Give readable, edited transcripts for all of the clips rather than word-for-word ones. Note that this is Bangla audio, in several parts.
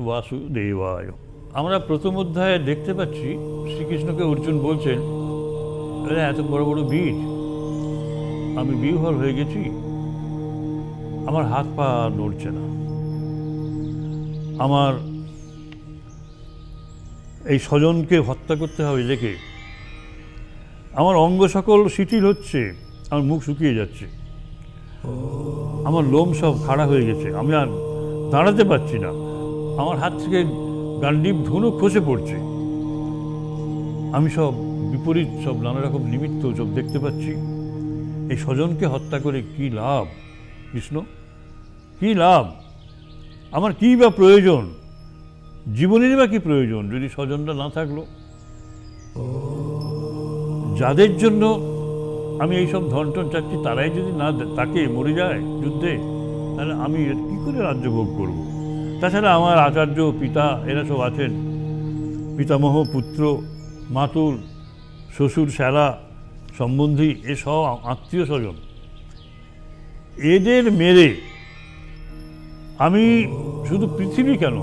বাসুদেবায়। আমরা প্রথম অধ্যায়ে দেখতে পাচ্ছি শ্রীকৃষ্ণকে অর্জুন বলছেন, এত বড় বড় বীর, আমি বিহ্বল হয়ে গেছি, আমার হাত পা নড়ছে না, আমার এই স্বজনকে হত্যা করতে হবে দেখে আমার অঙ্গ সকল শিথিল হচ্ছে, আমার মুখ শুকিয়ে যাচ্ছে, আমার লোম সব খাড়া হয়ে গেছে, আমি আর দাঁড়াতে পারছি না, আমার হাত থেকে গান্ডীব ধনুক খসে পড়ছে, আমি সব বিপরীত সব নানা রকম নিমিত্ত সব দেখতে পাচ্ছি। এই স্বজনকে হত্যা করে কি লাভ কৃষ্ণ, কি লাভ? আমার কি বা প্রয়োজন, জীবনের বা কি প্রয়োজন যদি স্বজনটা না থাকলো? যাদের জন্য আমি এইসব ধন টন চাচ্ছি তারাই যদি না তাকে মরে যায় যুদ্ধে, তাহলে আমি কী করে রাজ্য ভোগ করব? তাছাড়া আমার আচার্য পিতা এরা সব আছেন, পিতামহ পুত্র মাতুল শ্বশুর স্যারা সম্বন্ধী এসব আত্মীয় স্বজন, এদের মেরে আমি শুধু পৃথিবী কেন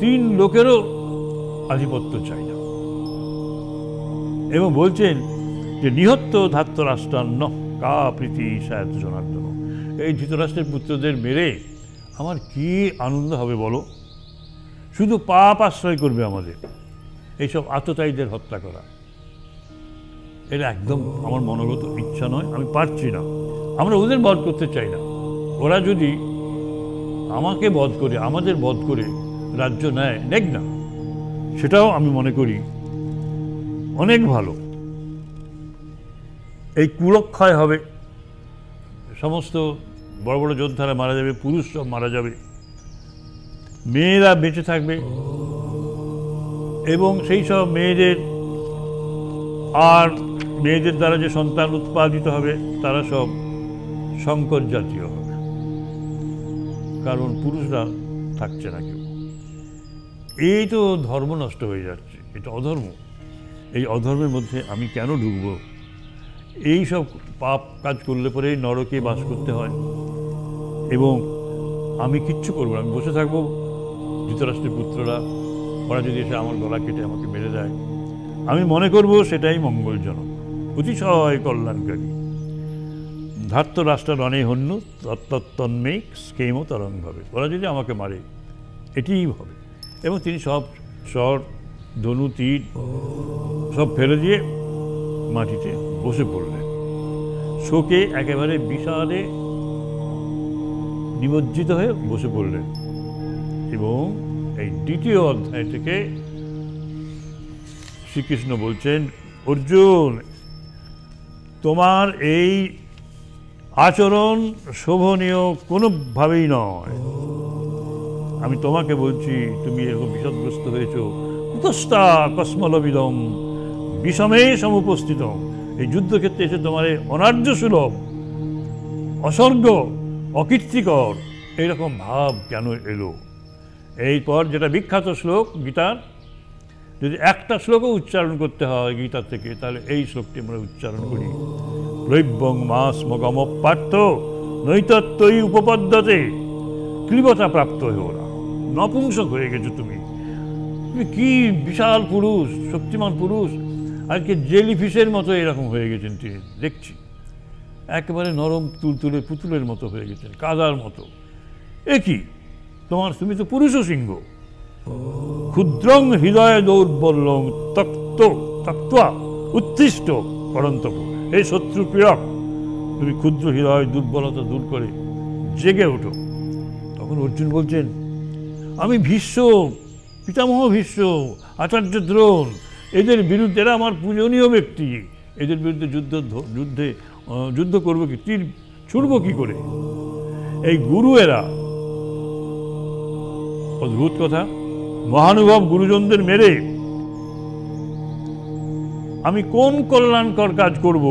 3 লোকেরও আধিপত্য চাই না। এবং বলছেন যে নিহত্য ধাত্য রাষ্ট্রান্ন কা প্রীতি সায়ত জনার্দন, এই ধৃতরাষ্ট্রের পুত্রদের মেরে আমার কি আনন্দ হবে বলো? শুধু পাপ আশ্রয় করবে আমাদের এইসব আততায়ীদের হত্যা করা। এটা একদম আমার মনোগত ইচ্ছা নয়, আমি পারছি না। আমরা ওদের বধ করতে চাই না, ওরা যদি আমাকে বধ করে আমাদের বধ করে রাজ্য নেয়, নেক না, সেটাও আমি মনে করি অনেক ভালো। এই কুলক্ষয় হবে, সমস্ত বড় বড় যোদ্ধারা মারা যাবে, পুরুষ সব মারা যাবে, মেয়েরা বেঁচে থাকবে, এবং সেই সব মেয়েদের আর মেয়েদের দ্বারা যে সন্তান উৎপাদিত হবে তারা সব সংকর জাতীয় হবে, কারণ পুরুষরা থাকছে না কেউ। এই তো ধর্ম নষ্ট হয়ে যাচ্ছে, এটা অধর্ম। এই অধর্মের মধ্যে আমি কেন ঢুকবো? এই সব পাপ কাজ করলে পরে নরকে বাস করতে হয়, এবং আমি কিচ্ছু করবো না, আমি বসে থাকবো। ধৃতরাষ্ট্রের পুত্ররা ওরা যদি এসে আমার গলা কেটে আমাকে মেরে দেয়, আমি মনে করব সেটাই মঙ্গলজনক, অতিশয় কল্যাণকারী। ধাত্য রাষ্ট্র রণে হন্যু তত্তন্মেক স্কেম তরঙ্গভাবে, ওরা যদি আমাকে মারে এটিই হবে। এবং তিনি সব স্বর ধনু তীর সব ফেলে দিয়ে মাটিতে বসে পড়লেন, শোকে একেবারে বিষাদে নিমজ্জিত হয়ে বসে পড়লেন। এবং এই 2য় অধ্যায় থেকে শ্রীকৃষ্ণ বলছেন, অর্জুন তোমার এই আচরণ শোভনীয় কোনোভাবেই নয়। আমি তোমাকে বলছি, তুমি এরকম বিষদগ্রস্ত হয়েছ, কুতস্থা কস্মলবিদম বিষমে সমুপস্থিত, এই যুদ্ধক্ষেত্রে এসে তোমার অনার্য সুলভ অস্বর্গ অকীর্তিকর এইরকম ভাব কেন এলো? এরপর যেটা বিখ্যাত শ্লোক গীতার, যদি একটা শ্লোকও উচ্চারণ করতে হয় গীতা থেকে, তাহলে এই শ্লোকটি আমরা উচ্চারণ করি, রৈব্যং মাসমগম পার্থ নৈতত্ত্বই উপপদ্যতে ক্লীবতা প্রাপ্ত হয়ে ওরা। নপুংসক হয়ে গেছো তুমি, তুমি কি বিশাল পুরুষ, শক্তিমান পুরুষ, আজকে জেলিফিশের মতো এরকম হয়ে গেছেন তিনি, দেখছি একেবারে নরম তুলতুলে পুতুলের মতো হয়ে গেছেন, কাদার মতো। এ কি তোমার, তুমি তো পুরুষ সিংহ। ক্ষুদ্রং হৃদয় দৌর্বল্যং তক্ত্বা উত্তিষ্ঠ পরন্তপ, এই শত্রু পীড়ক, তুমি ক্ষুদ্র হৃদয় দুর্বলতা দূর করে জেগে ওঠো। তখন অর্জুন বলছেন, আমি ভীষ্ম, পিতামহ ভীষ্ম, আচার্য দ্রোণ, এদের বিরুদ্ধে, এরা আমার পূজনীয় ব্যক্তি, এদের বিরুদ্ধে যুদ্ধ করবো কি, তীর ছুড়বো কি করে? এই গুরু এরা, অদ্ভুত কথা, মহানুভব গুরুজনদের মেরে আমি কোন কল্যাণকর কাজ করব?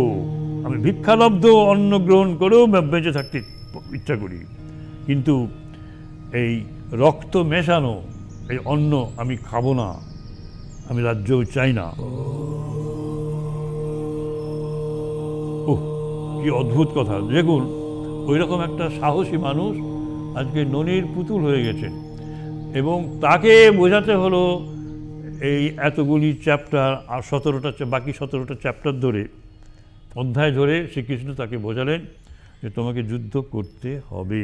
আমি ভিক্ষালব্ধ অন্ন গ্রহণ করেও বেঁচে থাকতে ইচ্ছা করি, কিন্তু এই রক্ত মেশানো এই অন্ন আমি খাবো না, আমি রাজ্যও চাই না। ওহ, কি অদ্ভুত কথা! দেখুন, ওই রকম একটা সাহসী মানুষ আজকে ননির পুতুল হয়ে গেছেন, এবং তাকে বোঝাতে হলো এই এতগুলি চ্যাপ্টার আর 17টা, বাকি 17টা চ্যাপ্টার ধরে, অধ্যায় ধরে শ্রীকৃষ্ণ তাকে বোঝালেন যে তোমাকে যুদ্ধ করতে হবে।